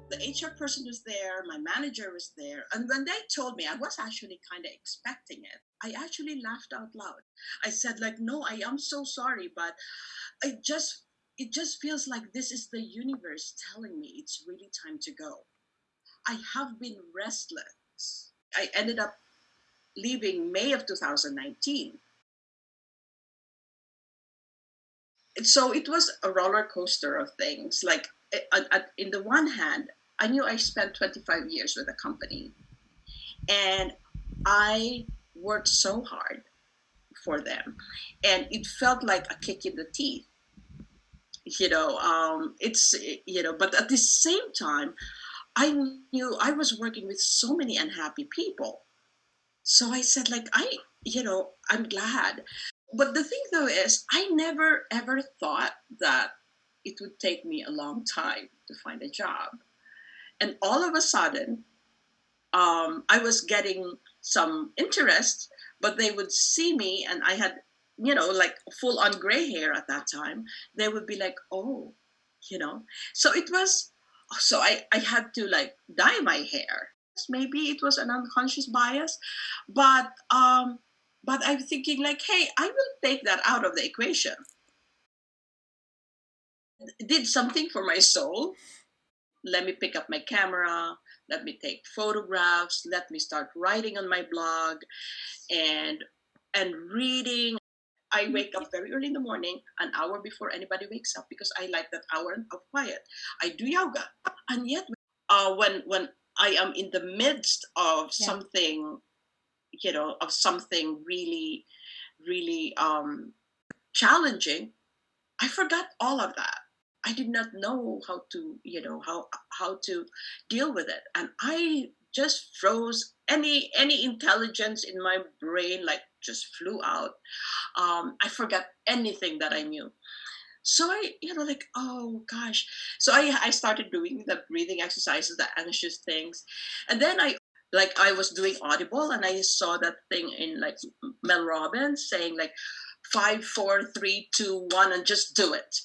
The HR person was there, my manager was there. And when they told me, I was actually kind of expecting it. I actually laughed out loud. I said, like, no, I am so sorry, but I just, it just feels like this is the universe telling me it's really time to go. I have been restless. I ended up leaving May of 2019. So it was a roller coaster of things. Like, in the one hand, I knew I spent 25 years with a company, and I worked so hard for them, and it felt like a kick in the teeth. It's but at the same time, I knew I was working with so many unhappy people. So I said, like, I'm glad. But the thing though is, I never ever thought that it would take me a long time to find a job. And all of a sudden, I was getting some interest, but they would see me and I had, like full on gray hair at that time. They would be like, oh, you know. So it was, so I had to like dye my hair. Maybe it was an unconscious bias, but I'm thinking like, hey, I will take that out of the equation. Did something for my soul. Let me pick up my camera, let me take photographs, let me start writing on my blog and reading. I wake up very early in the morning, an hour before anybody wakes up, because I like that hour of quiet. I do yoga, and yet when I am in the midst of Yeah. something, of something really, really challenging, I forgot all of that. I did not know how to, how to deal with it, and I just froze. Any intelligence in my brain like just flew out. I forgot anything that I knew. So I, like, oh gosh. So I started doing the breathing exercises, the anxious things, and then I was doing Audible, and I saw that thing in like Mel Robbins saying like 5, 4, 3, 2, 1, and just do it.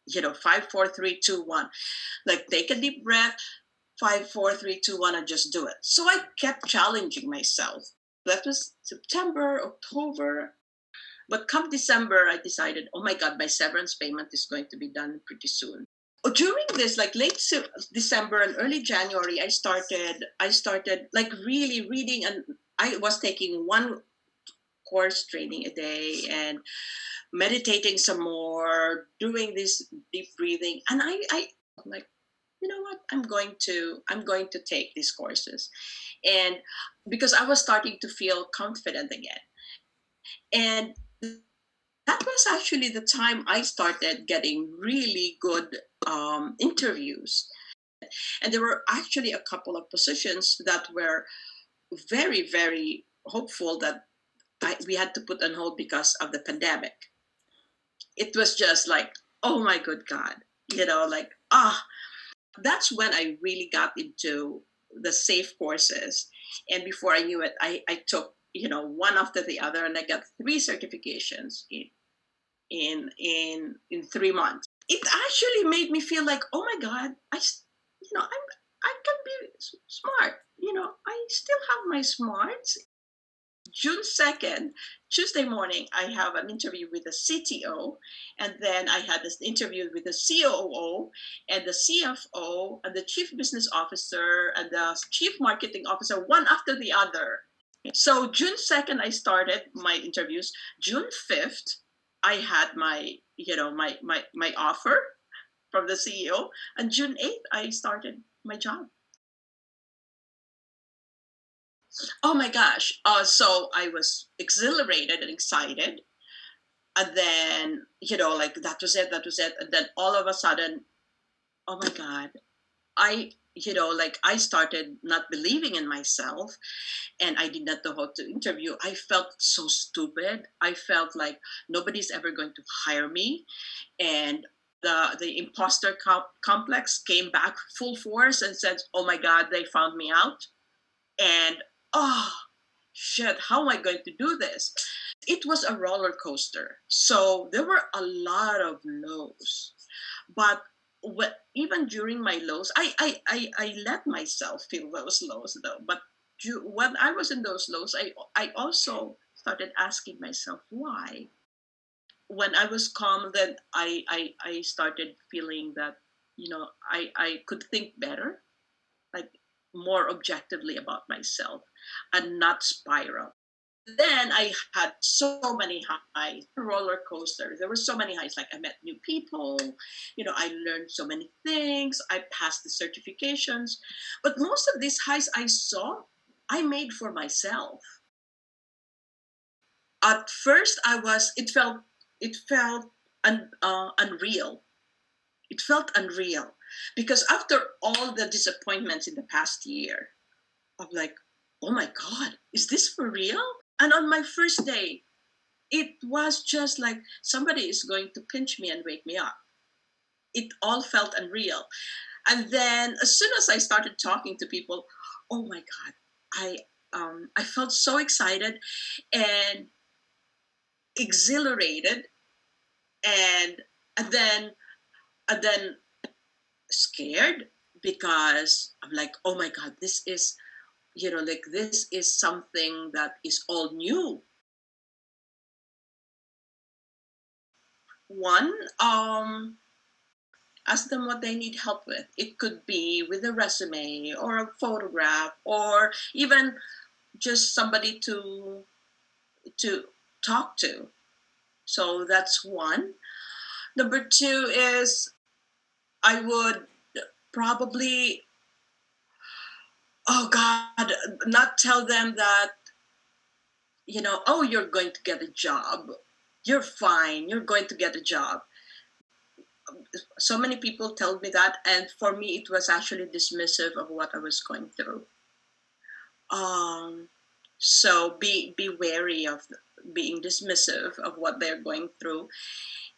5, 4, 3, 2, 1. Like, take a deep breath, 5, 4, 3, 2, 1, and just do it. So I kept challenging myself. That was September, October. But come December, I decided, oh my God, my severance payment is going to be done pretty soon. During this, like December and early January, I started like really reading, and I was taking one course training a day and meditating some more, doing this deep breathing, and I'm like, you know what, I'm going to take these courses, and because I was starting to feel confident again, and that was actually the time I started getting really good interviews, and there were actually a couple of positions that were very, very hopeful that we had to put on hold because of the pandemic. It was just like, oh my good God, like, that's when I really got into the safe courses. And before I knew it, I took, one after the other, and I got 3 certifications in 3 months. It actually made me feel like, oh my God, I can be smart. I still have my smarts. June 2nd, Tuesday morning, I have an interview with the CTO, and then I had this interview with the COO and the CFO and the Chief Business Officer and the Chief Marketing Officer, one after the other. So June 2nd, I started my interviews. June 5th, I had my offer from the CEO, and June 8th, I started my job. Oh my gosh! So I was exhilarated and excited, and then like, that was it, and then all of a sudden, oh my God, I like, I started not believing in myself, and I did not know how to interview. I felt so stupid. I felt like nobody's ever going to hire me, and the imposter complex came back full force and said, oh my God, they found me out, and oh shit, how am I going to do this? It was a roller coaster. So there were a lot of lows. But even during my lows, I let myself feel those lows though. But when I was in those lows, I also started asking myself why. When I was calm, then I started feeling that, I could think better, like more objectively about myself and not spiral. Then I had so many highs, roller coaster. There were so many highs. Like I met new people, I learned so many things. I passed the certifications, but most of these highs I saw, I made for myself. At first, it felt unreal. It felt unreal because after all the disappointments in the past year, I'm like, oh my God, is this for real? And on my first day, it was just like somebody is going to pinch me and wake me up. It all felt unreal. And then as soon as I started talking to people, oh my God, I felt so excited and exhilarated, and and then and then scared, because I'm like, oh my God, this is, like this is something that is all new. One, ask them what they need help with. It could be with a resume or a photograph, or even just somebody to talk to. So that's one. Number two is, I would probably, oh God, not tell them that, oh, you're going to get a job. You're fine. You're going to get a job. So many people told me that, and for me, it was actually dismissive of what I was going through. Um, so be wary of being dismissive of what they're going through.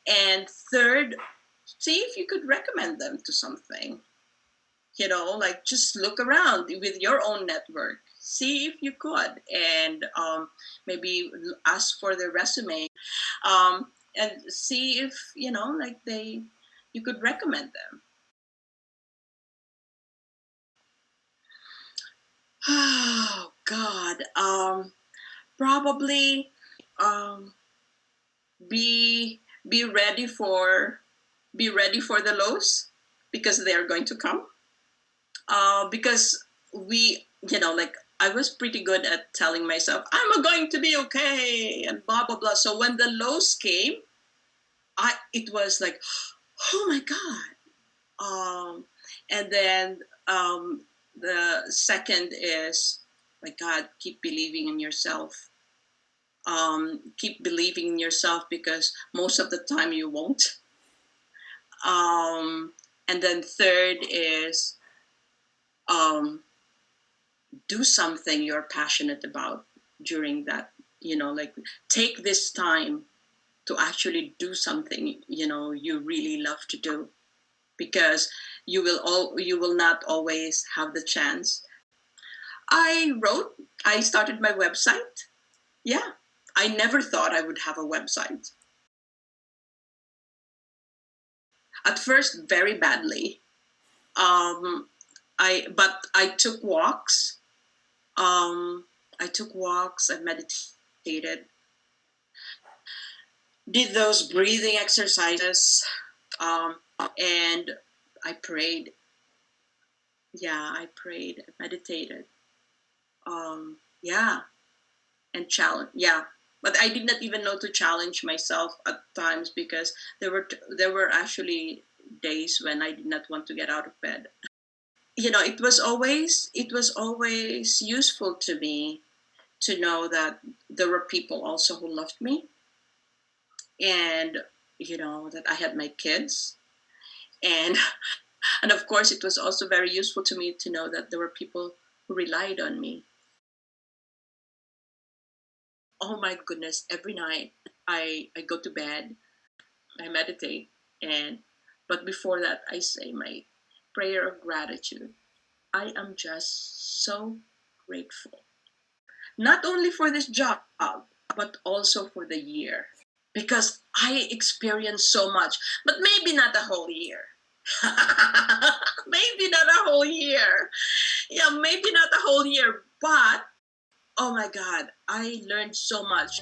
And third, see if you could recommend them to something. Like just look around with your own network. See if you could, and maybe ask for their resume, and see if like you could recommend them. Oh God, probably um, be be ready for be ready for the lows, because they are going to come. Because like I was pretty good at telling myself I'm going to be okay and blah blah blah. So when the lows came, it was like, oh my God. And then the second is, my God, keep believing in yourself. Keep believing in yourself, because most of the time you won't. Um, and then third is, um, do something you're passionate about during that. Like take this time to actually do something you really love to do, because you will not always have the chance. I started my website. Yeah, I never thought I would have a website. At first, very badly. Um, I took walks. I meditated, did those breathing exercises, um, and I prayed. Yeah, I prayed, meditated. Yeah, and challenge. Yeah, but I did not even know to challenge myself at times, because there were actually days when I did not want to get out of bed. It was always useful to me to know that there were people also who loved me, and that I had my kids, and and of course it was also very useful to me to know that there were people who relied on me. Oh my goodness, every night I go to bed, I meditate, and but before that I say my prayer of gratitude. I am just so grateful, not only for this job, but also for the year, because I experienced so much, but maybe not the whole year. Maybe not a whole year. Yeah, maybe not a whole year, but oh my God, I learned so much.